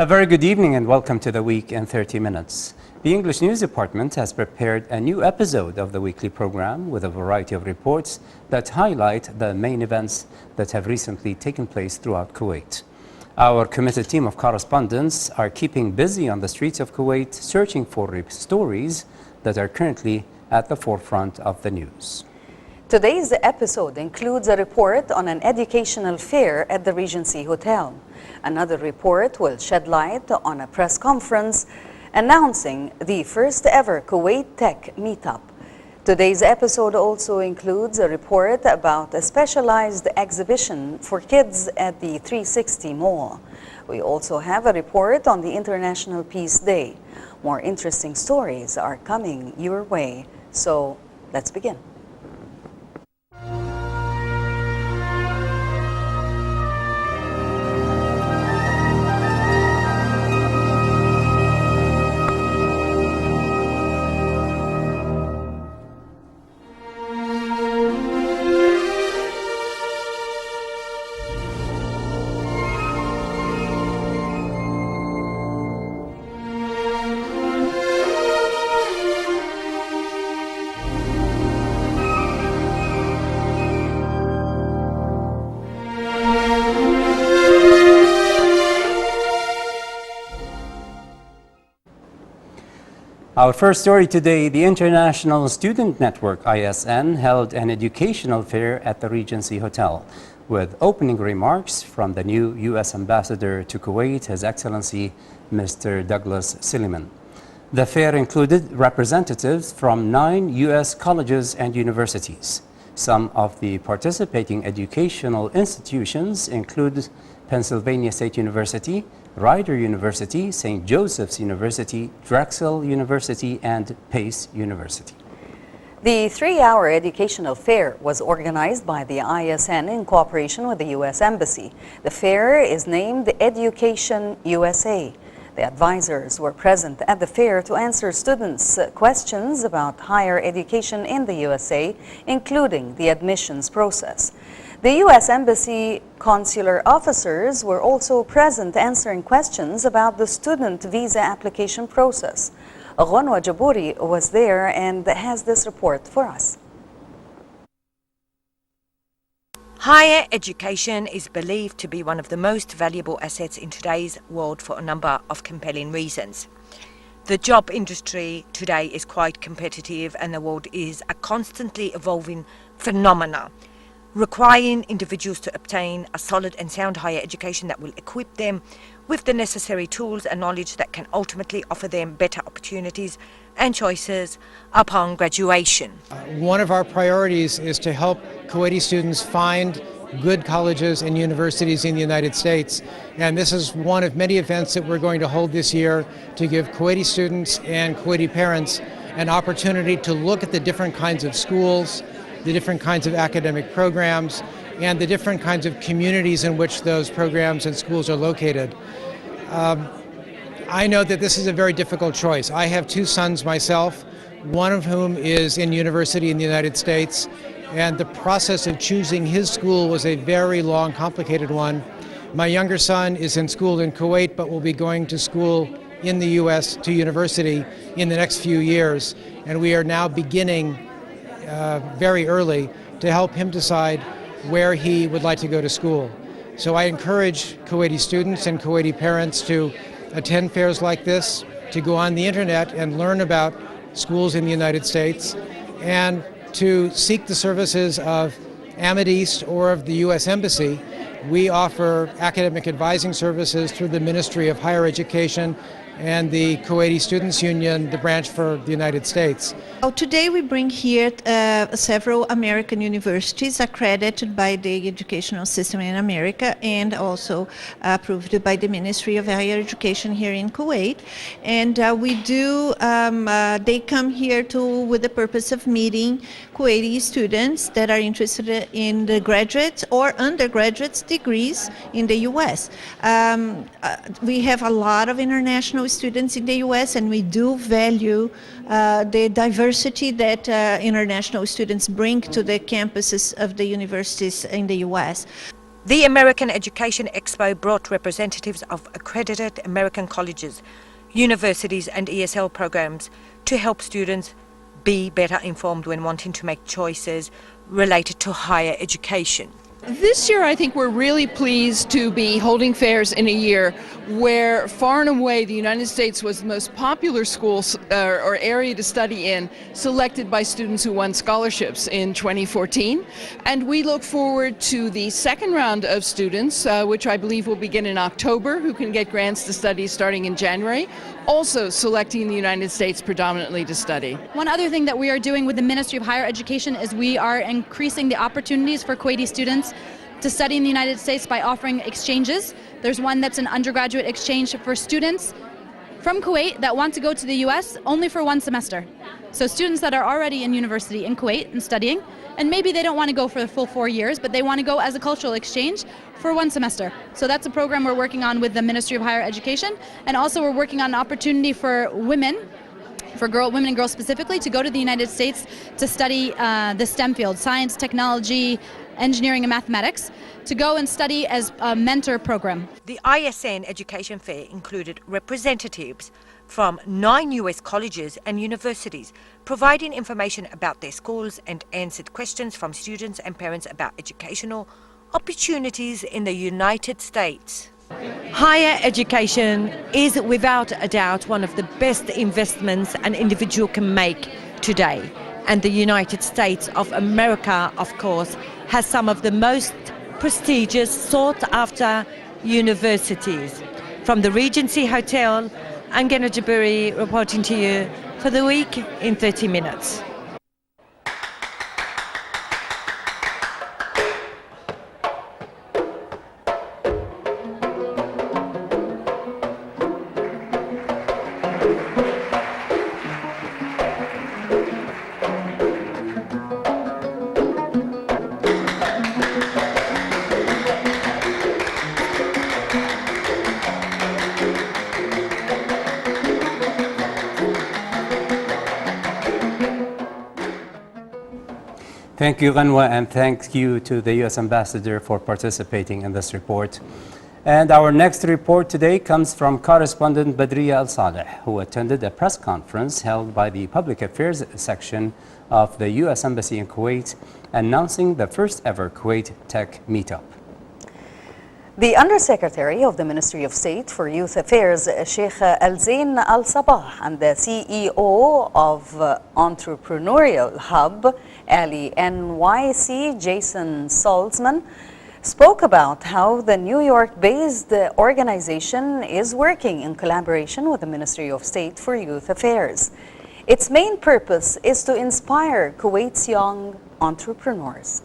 A very good evening and welcome to the Week in 30 Minutes. The English News Department has prepared a new episode of the weekly program with a variety of reports that highlight the main events that have recently taken place throughout Kuwait. Our committed team of correspondents are keeping busy on the streets of Kuwait, searching for stories that are currently at the forefront of the news. Today's episode includes a report on an educational fair at the Regency Hotel. Another report will shed light on a press conference announcing the first ever Kuwait Tech Meetup. Today's episode also includes a report about a specialized exhibition for kids at the 360 Mall. We also have a report on the International Peace Day. More interesting stories are coming your way, so let's begin. Our first story today, the International Student Network, ISN, held an educational fair at the Regency Hotel with opening remarks from the new U.S. Ambassador to Kuwait, His Excellency Mr. Douglas Silliman. The fair included representatives from 9 U.S. colleges and universities. Some of the participating educational institutions include Pennsylvania State University, Rider University, St. Joseph's University, Drexel University, and Pace University. The 3-hour educational fair was organized by the ISN in cooperation with the U.S. Embassy. The fair is named Education USA. The advisors were present at the fair to answer students' questions about higher education in the USA, including the admissions process. The U.S. Embassy consular officers were also present answering questions about the student visa application process. Ghonwa Jabouri was there and has this report for us. Higher education is believed to be one of the most valuable assets in today's world for a number of compelling reasons. The job industry today is quite competitive and the world is a constantly evolving phenomenon, requiring individuals to obtain a solid and sound higher education that will equip them with the necessary tools and knowledge that can ultimately offer them better opportunities and choices upon graduation. One of our priorities is to help Kuwaiti students find good colleges and universities in the United States, and this is one of many events that we're going to hold this year to give Kuwaiti students and Kuwaiti parents an opportunity to look at the different kinds of schools, the different kinds of academic programs, and the different kinds of communities in which those programs and schools are located. I know that this is a very difficult choice. I have 2 sons myself, one of whom is in university in the United States, and the process of choosing his school was a very long, complicated one. My younger son is in school in Kuwait, but will be going to school in the U.S. to university in the next few years, and we are now beginning very early to help him decide where he would like to go to school. So I encourage Kuwaiti students and Kuwaiti parents to attend fairs like this, to go on the internet and learn about schools in the United States, and to seek the services of Ahmed East or of the U.S. Embassy. We offer academic advising services through the Ministry of Higher Education and the Kuwaiti Students' Union, the branch for the United States. Today we bring here several American universities accredited by the educational system in America and also approved by the Ministry of Higher Education here in Kuwait. And they come here with the purpose of meeting Kuwaiti students that are interested in the graduate or undergraduate degrees in the U.S. We have a lot of international students in the U.S. and we do value the diversity that international students bring to the campuses of the universities in the U.S. The American Education Expo brought representatives of accredited American colleges, universities and ESL programs to help students be better informed when wanting to make choices related to higher education. This year, I think we're really pleased to be holding fairs in a year where far and away the United States was the most popular school or area to study in, selected by students who won scholarships in 2014. And we look forward to the second round of students, which I believe will begin in October, who can get grants to study starting in January, also selecting the United States predominantly to study. One other thing that we are doing with the Ministry of Higher Education is we are increasing the opportunities for Kuwaiti students to study in the United States by offering exchanges. There's one that's an undergraduate exchange for students from Kuwait that want to go to the US only for one semester. So students that are already in university in Kuwait and studying, and maybe they don't want to go for the full 4 years, but they want to go as a cultural exchange for one semester. So that's a program we're working on with the Ministry of Higher Education, and also we're working on an opportunity for women and girls specifically, to go to the United States to study the STEM field, science, technology, engineering and mathematics, to go and study as a mentor program. The ISN Education Fair included representatives from 9 US colleges and universities, providing information about their schools and answered questions from students and parents about educational opportunities in the United States. Higher education is without a doubt one of the best investments an individual can make today. And the United States of America, of course, has some of the most prestigious, sought-after universities. From the Regency Hotel, I'm Gena Jaburi reporting to you for the week in 30 minutes. Thank you, Ghanwa, and thank you to the U.S. Ambassador for participating in this report. And our next report today comes from correspondent Badriya Al-Saleh, who attended a press conference held by the Public Affairs section of the U.S. Embassy in Kuwait, announcing the first ever Kuwait Tech Meetup. The Undersecretary of the Ministry of State for Youth Affairs, Sheikh Al-Zain Al-Sabah, and the CEO of Entrepreneurial Hub, Ali NYC, Jason Salzman, spoke about how the New York-based organization is working in collaboration with the Ministry of State for Youth Affairs. Its main purpose is to inspire Kuwait's young entrepreneurs.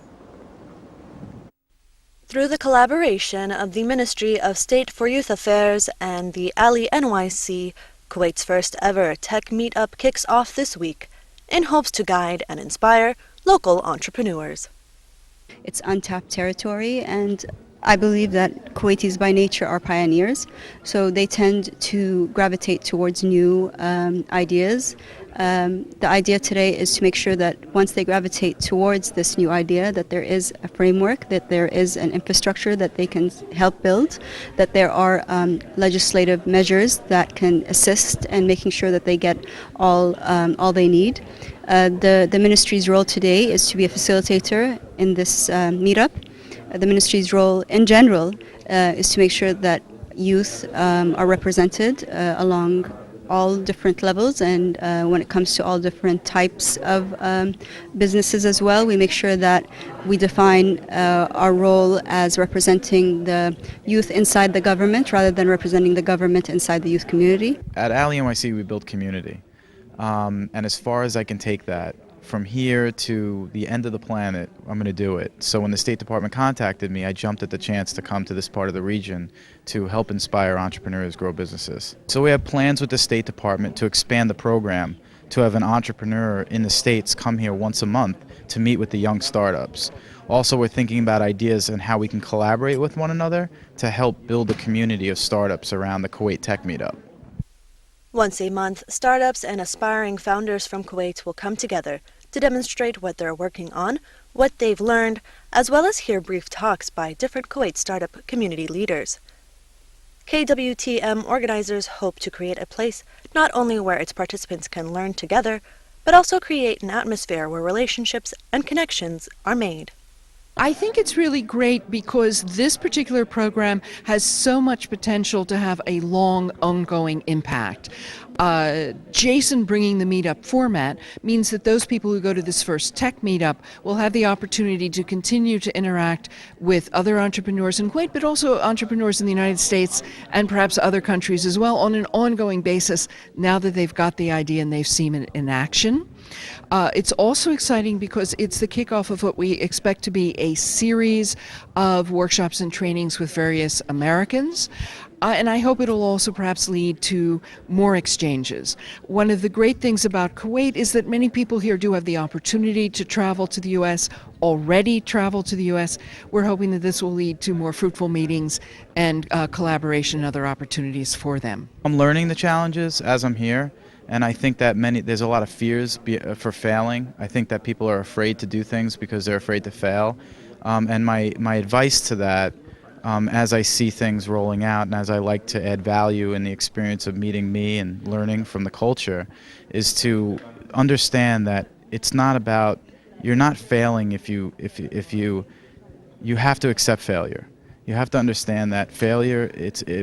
Through the collaboration of the Ministry of State for Youth Affairs and the Ali NYC, Kuwait's first ever tech meetup kicks off this week in hopes to guide and inspire local entrepreneurs. It's untapped territory, and I believe that Kuwaitis by nature are pioneers, so they tend to gravitate towards new ideas. The idea today is to make sure that once they gravitate towards this new idea, that there is a framework, that there is an infrastructure that they can help build, that there are legislative measures that can assist in making sure that they get all they need. The ministry's role today is to be a facilitator in this meetup. The ministry's role in general is to make sure that youth are represented along all different levels, and when it comes to all different types of businesses as well, we make sure that we define our role as representing the youth inside the government rather than representing the government inside the youth community. At Ali NYC, we build community. And as far as I can take that, from here to the end of the planet, I'm going to do it. So when the State Department contacted me, I jumped at the chance to come to this part of the region to help inspire entrepreneurs grow businesses. So we have plans with the State Department to expand the program, to have an entrepreneur in the States come here once a month to meet with the young startups. Also, we're thinking about ideas on how we can collaborate with one another to help build a community of startups around the Kuwait Tech Meetup. Once a month, startups and aspiring founders from Kuwait will come together to demonstrate what they're working on, what they've learned, as well as hear brief talks by different Kuwait startup community leaders. KWTM organizers hope to create a place not only where its participants can learn together, but also create an atmosphere where relationships and connections are made. I think it's really great because this particular program has so much potential to have a long, ongoing impact. Jason bringing the meetup format means that those people who go to this first tech meetup will have the opportunity to continue to interact with other entrepreneurs in Kuwait, but also entrepreneurs in the United States and perhaps other countries as well on an ongoing basis now that they've got the idea and they've seen it in action. It's also exciting because it's the kickoff of what we expect to be a series of workshops and trainings with various Americans. And I hope it'll also perhaps lead to more exchanges. One of the great things about Kuwait is that many people here do have the opportunity to travel to the U.S., already travel to the U.S. We're hoping that this will lead to more fruitful meetings and collaboration and other opportunities for them. I'm learning the challenges as I'm here, and I think that there's a lot of fears for failing. I think that people are afraid to do things because they're afraid to fail. And my advice to that, as I see things rolling out and as I like to add value in the experience of meeting me and learning from the culture, is to understand that it's not about, you're not failing if you have to accept failure. You have to understand that failure,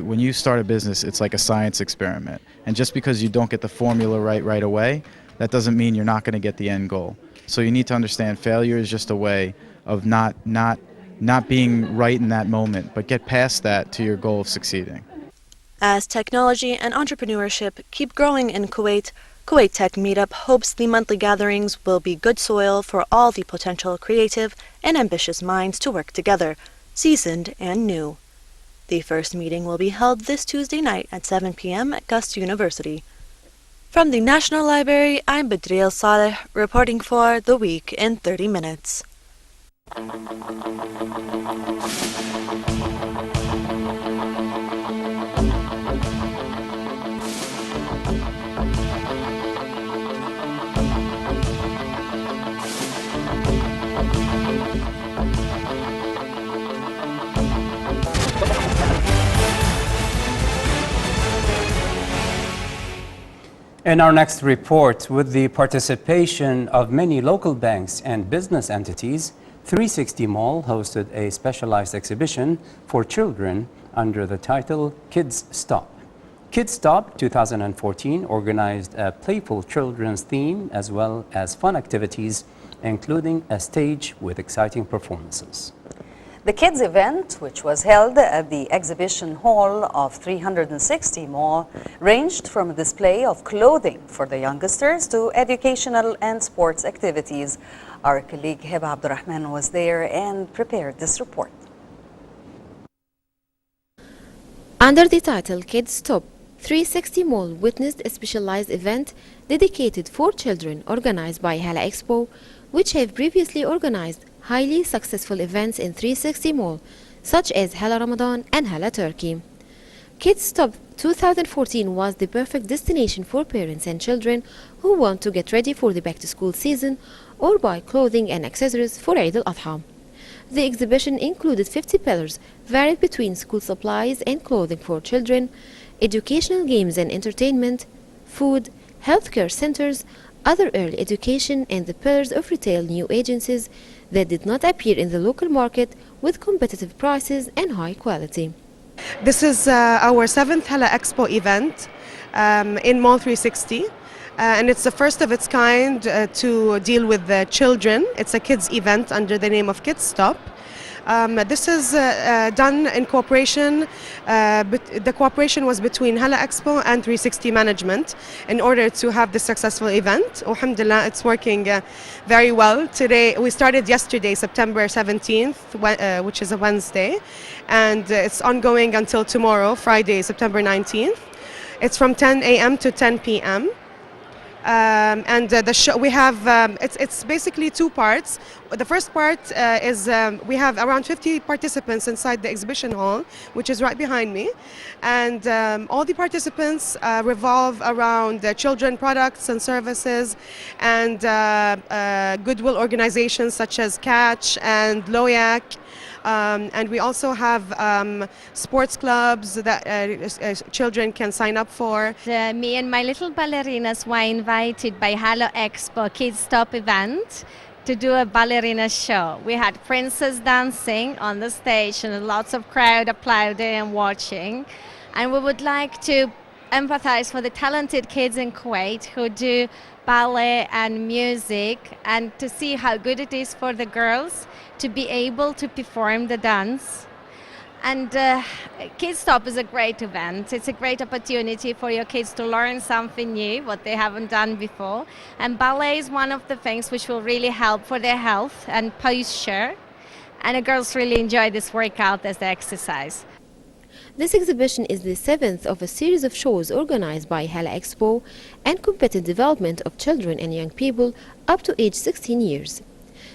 when you start a business, it's like a science experiment. And just because you don't get the formula right away, that doesn't mean you're not going to get the end goal. So you need to understand failure is just a way of not being right in that moment, but get past that to your goal of succeeding. As technology and entrepreneurship keep growing in Kuwait, Kuwait Tech Meetup hopes the monthly gatherings will be good soil for all the potential creative and ambitious minds to work together, seasoned and new. The first meeting will be held this Tuesday night at 7 p.m. at Gust University. From the National Library, I'm Badriel Saleh, reporting for The Week in 30 Minutes. In our next report, with the participation of many local banks and business entities, 360 Mall hosted a specialized exhibition for children under the title Kids Stop. Kids Stop 2014 organized a playful children's theme as well as fun activities, including a stage with exciting performances. The kids event, which was held at the exhibition hall of 360 Mall, ranged from a display of clothing for the youngsters to educational and sports activities. Our colleague Heba Abdurrahman was there and prepared this report. Under the title Kids Stop, 360 Mall witnessed a specialized event dedicated for children organized by Hala Expo, which have previously organized highly successful events in 360 Mall, such as Hala Ramadan and Hala Turkey. Kids Stop 2014 was the perfect destination for parents and children who want to get ready for the back-to-school season or buy clothing and accessories for Eid al-Adha. The exhibition included 50 pillars, varied between school supplies and clothing for children, educational games and entertainment, food, healthcare centers, other early education, and the pillars of retail new agencies that did not appear in the local market with competitive prices and high quality. This is our 7th Hala Expo event in Mall 360. And it's the first of its kind to deal with the children. It's a kids event under the name of Kids Stop. This is done in cooperation, the cooperation was between Hala Expo and 360 Management in order to have this successful event. Alhamdulillah, it's working very well. Today, we started yesterday, September 17th, which is a Wednesday, and it's ongoing until tomorrow, Friday, September 19th. It's from 10 a.m. to 10 p.m. The show we have it's basically two parts. The first part is we have around 50 participants inside the exhibition hall, which is right behind me, and all the participants revolve around children products and services and goodwill organizations such as Catch and Loyak. And we also have sports clubs that children can sign up for. Me and my little ballerinas were invited by Hello Expo Kids Top event to do a ballerina show. We had princess dancing on the stage and lots of crowd applauding and watching. And we would like to empathize for the talented kids in Kuwait who do ballet and music, and to see how good it is for the girls to be able to perform the dance. And Kids Top is a great event. It's a great opportunity for your kids to learn something new, what they haven't done before. And ballet is one of the things which will really help for their health and posture. And the girls really enjoy this workout as they exercise. This exhibition is the 7th of a series of shows organized by Hala Expo and competitive development of children and young people up to age 16 years.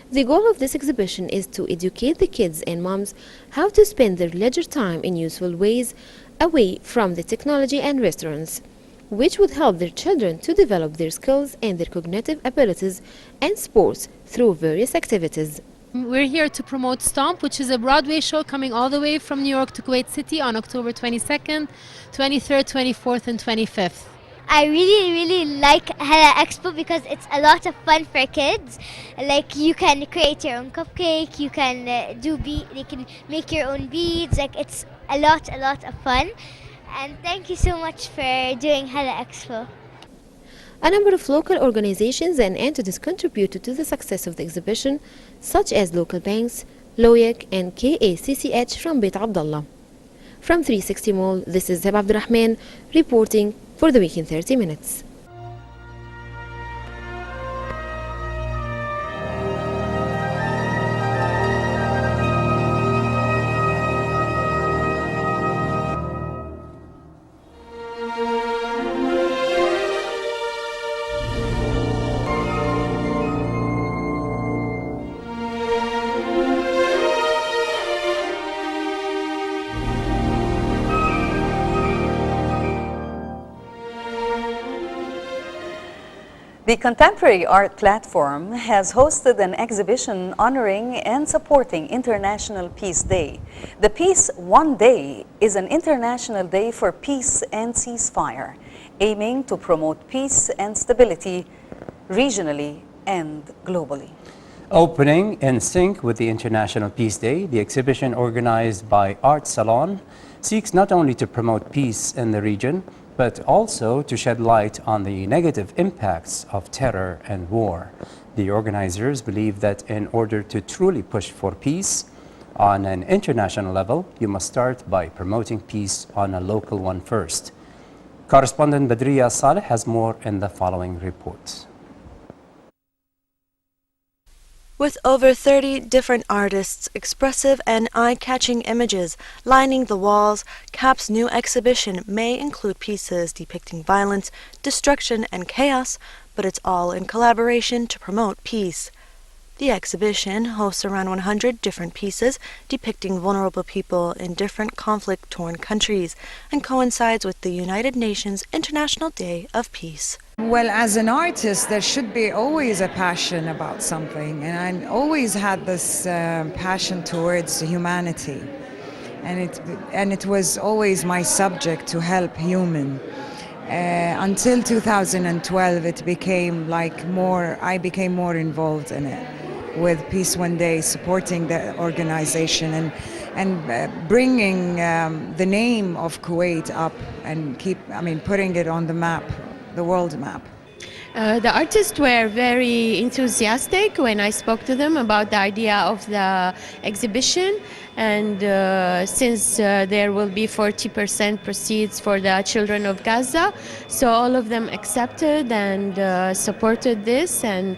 The goal of this exhibition is to educate the kids and moms how to spend their leisure time in useful ways away from the technology and restaurants, which would help their children to develop their skills and their cognitive abilities and sports through various activities. We're here to promote Stomp, which is a Broadway show coming all the way from New York to Kuwait City on October 22nd, 23rd, 24th, and 25th. I really like Hala Expo because it's a lot of fun for kids. Like you can create your own cupcake, you can you can make your own beads. Like it's a lot of fun. And thank you so much for doing Hala Expo. A number of local organizations and entities contributed to the success of the exhibition, such as local banks, Loyak and KACCH from Beit Abdullah. From 360 Mall, this is Zeb Abdurrahman reporting for the Week in 30 Minutes. The Contemporary Art Platform has hosted an exhibition honoring and supporting International Peace Day. The Peace One Day is an international day for peace and ceasefire, aiming to promote peace and stability regionally and globally. Opening in sync with the International Peace Day, the exhibition organized by Art Salon seeks not only to promote peace in the region, but also to shed light on the negative impacts of terror and war. The organizers believe that in order to truly push for peace on an international level, you must start by promoting peace on a local one first. Correspondent Badriya Saleh has more in the following report. With over 30 different artists, expressive and eye-catching images lining the walls, CAP's new exhibition may include pieces depicting violence, destruction, and chaos, but it's all in collaboration to promote peace. The exhibition hosts around 100 different pieces depicting vulnerable people in different conflict-torn countries and coincides with the United Nations International Day of Peace. Well, as an artist, there should be always a passion about something, and I always had this passion towards humanity, and it was always my subject to help human. Until 2012, it became I became more involved in it, with Peace One Day, supporting the organization and bringing the name of Kuwait up and putting it on the map. The world map. The artists were very enthusiastic when I spoke to them about the idea of the exhibition, and since there will be 40% proceeds for the children of Gaza, so all of them accepted and supported this, and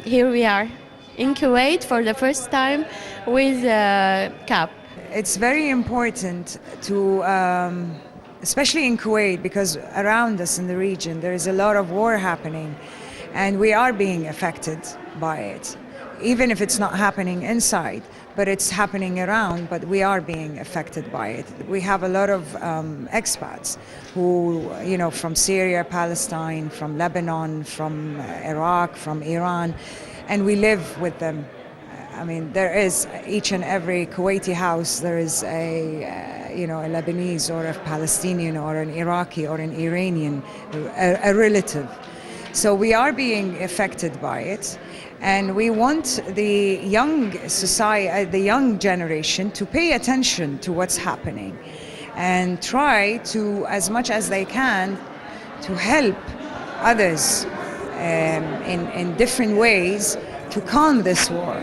here we are in Kuwait for the first time with CAP. It's very important to especially in Kuwait, because around us in the region there is a lot of war happening, and we are being affected by it. Even if it's not happening inside, but it's happening around, but we are being affected by it. We have a lot of expats who, you know, from Syria, Palestine, from Lebanon, from Iraq, from Iran, and we live with them. I mean, there is each and every Kuwaiti house, there is a, you know, a Lebanese or a Palestinian or an Iraqi or an Iranian, a relative. So we are being affected by it. And we want the young society, the young generation to pay attention to what's happening and try to, as much as they can, to help others in different ways to calm this war,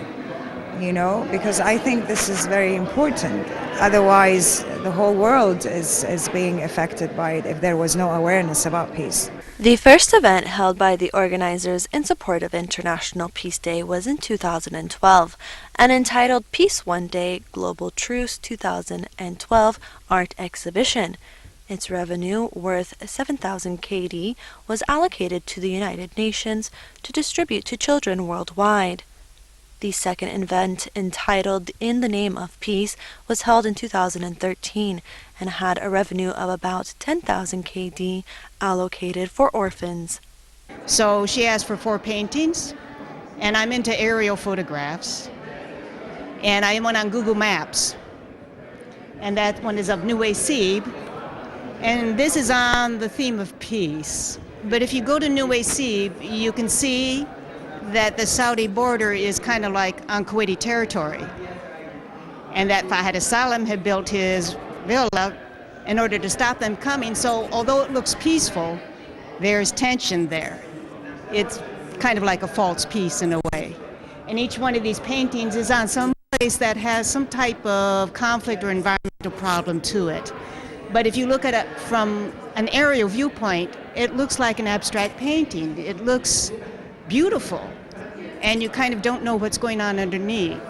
you know, because I think this is very important. Otherwise, the whole world is being affected by it if there was no awareness about peace. The first event held by the organizers in support of International Peace Day was in 2012 and entitled Peace One Day Global Truce 2012 Art Exhibition. Its revenue, worth 7,000 KD, was allocated to the United Nations to distribute to children worldwide. The second event, entitled In the Name of Peace, was held in 2013 and had a revenue of about 10,000 KD allocated for orphans. So she asked for 4 paintings, and I'm into aerial photographs. And I went on Google Maps, and that one is of New Sib, and this is on the theme of peace. But if you go to New Sib, you can see that the Saudi border is kind of like on Kuwaiti territory, and that Fahad al-Salam had built his villa in order to stop them coming. So although it looks peaceful, there's tension there. It's kind of like a false peace in a way. And each one of these paintings is on some place that has some type of conflict or environmental problem to it. But if you look at it from an aerial viewpoint, it looks like an abstract painting. It looks beautiful, and you kind of don't know what's going on underneath.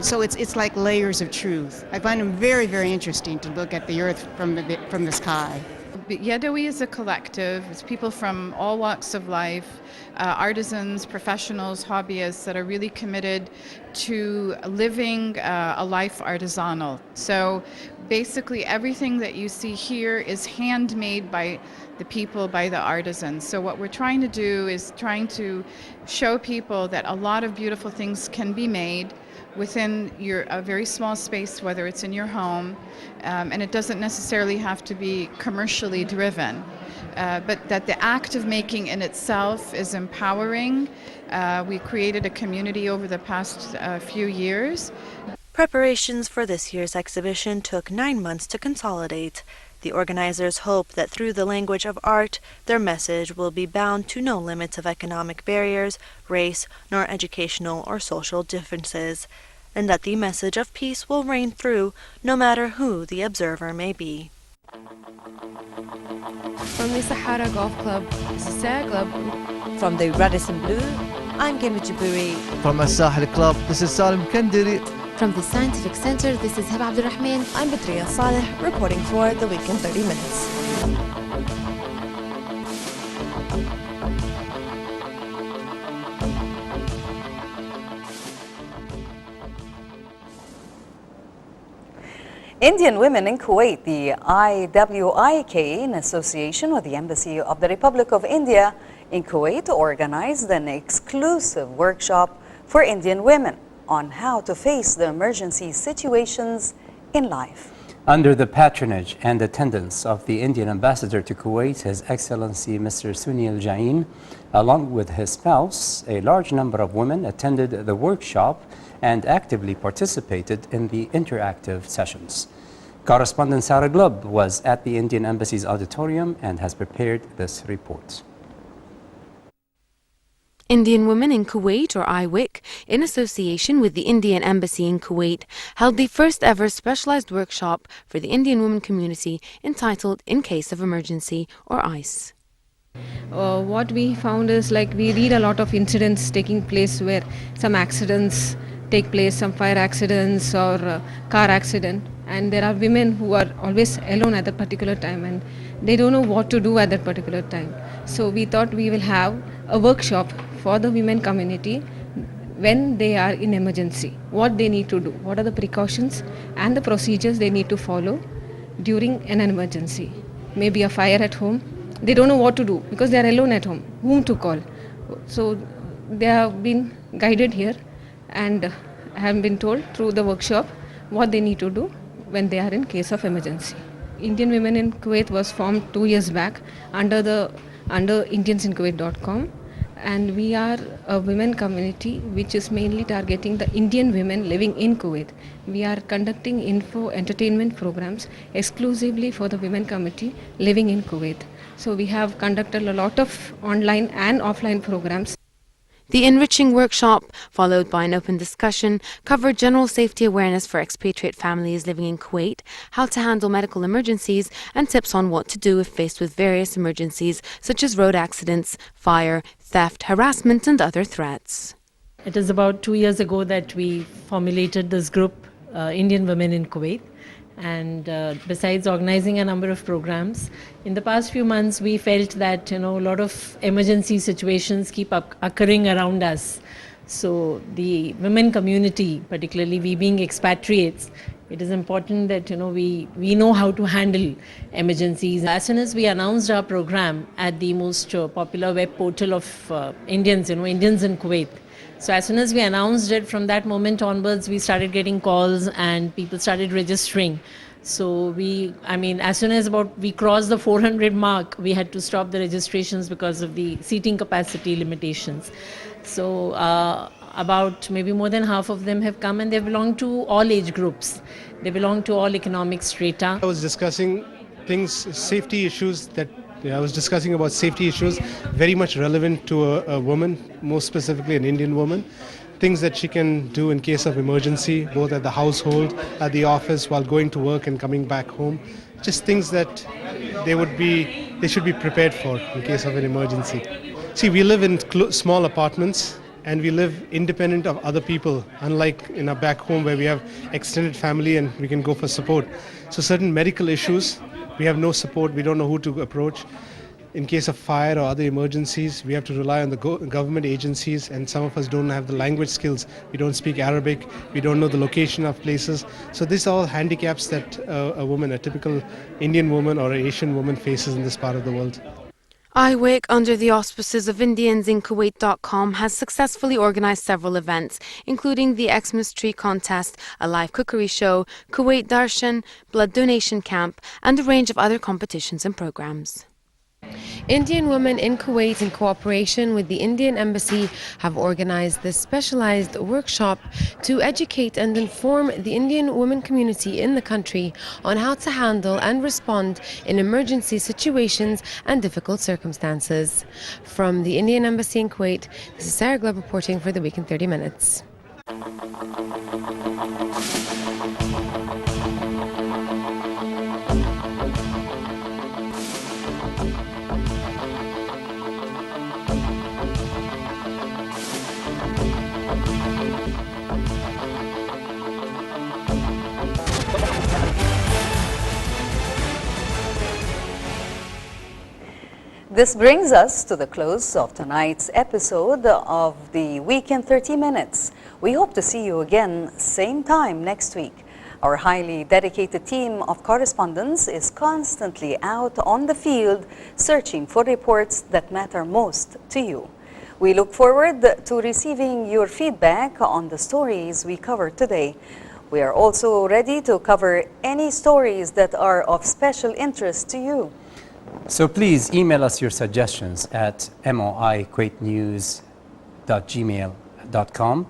So it's like layers of truth. I find them very, very interesting to look at the earth from the sky. Yadawi is a collective. It's people from all walks of life, artisans, professionals, hobbyists that are really committed to living a life artisanal. So basically everything that you see here is handmade by the people, by the artisans. So what we're trying to do is trying to show people that a lot of beautiful things can be made within a very small space, whether it's in your home, and it doesn't necessarily have to be commercially driven, but that the act of making in itself is empowering. We created a community over the past few years. Preparations for this year's exhibition took 9 months to consolidate. The organizers hope that through the language of art, their message will be bound to no limits of economic barriers, race, nor educational or social differences, and that the message of peace will reign through no matter who the observer may be. From the Sahara Golf Club, this is Sarah Club. From the Radisson Blue, I'm Gemma Jaburi. From the Sahel Club, this is Salim Kandiri. From the Scientific Center, this is Heba Abdulrahman. I'm Badriya Saleh, reporting for The Week in 30 Minutes. Indian women in Kuwait, the IWIK, in association with the Embassy of the Republic of India in Kuwait, organized an exclusive workshop for Indian women on how to face the emergency situations in life. Under the patronage and attendance of the Indian ambassador to Kuwait, His Excellency Mr. Sunil Jain, along with his spouse, a large number of women attended the workshop and actively participated in the interactive sessions. Correspondent Sarah Glub was at the Indian Embassy's auditorium and has prepared this report. Indian Women in Kuwait, or IWIC, in association with the Indian Embassy in Kuwait, held the first ever specialized workshop for the Indian women community entitled In Case of Emergency, or ICE. What we found is, like, we read a lot of incidents taking place where some accidents take place, some fire accidents or car accident. and there are women who are always alone at that particular time, and they don't know what to do at that particular time. So we thought we will have a workshop for the women community when they are in emergency, what they need to do, what are the precautions and the procedures they need to follow during an emergency. Maybe a fire at home, they don't know what to do because they are alone at home, whom to call. So they have been guided here and have been told through the workshop what they need to do when they are in case of emergency. Indian Women in Kuwait was formed 2 years back under indiansinkuwait.com, and we are a women community which is mainly targeting the Indian women living in Kuwait. We are conducting info entertainment programs exclusively for the women community living in Kuwait. So we have conducted a lot of online and offline programs. The enriching workshop, followed by an open discussion, covered general safety awareness for expatriate families living in Kuwait, how to handle medical emergencies, and tips on what to do if faced with various emergencies such as road accidents, fire, theft, harassment, and other threats. It is about 2 years ago that we formulated this group, Indian Women in Kuwait. And besides organizing a number of programs, in the past few months we felt that a lot of emergency situations keep occurring around us. So the women community, particularly we being expatriates, it is important that we know how to handle emergencies. As soon as we announced our program at the most popular web portal of Indians, Indians in Kuwait. So as soon as we announced it, from that moment onwards, we started getting calls and people started registering. So as soon as we crossed the 400 mark, we had to stop the registrations because of the seating capacity limitations. So about maybe more than half of them have come, and they belong to all age groups. They belong to all economic strata. I was discussing safety issues I was discussing about safety issues very much relevant to a woman, more specifically an Indian woman. Things that she can do in case of emergency, both at the household, at the office, while going to work and coming back home. Just things that they should be prepared for in case of an emergency. See, we live in small apartments and we live independent of other people, unlike in our back home where we have extended family and we can go for support. So certain medical issues, we have no support, we don't know who to approach. In case of fire or other emergencies, we have to rely on the government agencies, and some of us don't have the language skills. We don't speak Arabic, we don't know the location of places. So these are all handicaps that a typical Indian woman or an Asian woman faces in this part of the world. IWIC, under the auspices of IndiansInKuwait.com, has successfully organized several events, including the Xmas Tree Contest, a live cookery show, Kuwait Darshan, blood donation camp, and a range of other competitions and programs. Indian Women in Kuwait, in cooperation with the Indian Embassy, have organized this specialized workshop to educate and inform the Indian women community in the country on how to handle and respond in emergency situations and difficult circumstances. From the Indian Embassy in Kuwait, this is Sarah Gleb reporting for The Week in 30 Minutes. This brings us to the close of tonight's episode of the Week in 30 Minutes. We hope to see you again same time next week. Our highly dedicated team of correspondents is constantly out on the field searching for reports that matter most to you. We look forward to receiving your feedback on the stories we covered today. We are also ready to cover any stories that are of special interest to you. So please email us your suggestions at moikuwaitnews@gmail.com,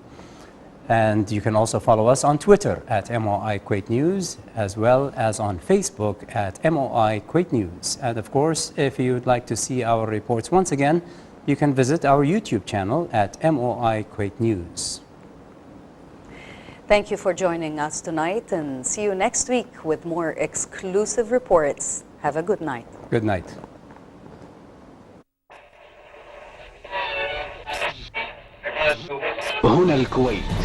and you can also follow us on Twitter at moikuwaitnews, as well as on Facebook at moikuwaitnews. And of course, if you'd like to see our reports once again, you can visit our YouTube channel at moikuwaitnews. Thank you for joining us tonight, and see you next week with more exclusive reports. Have a good night. Good night. هنا الكويت.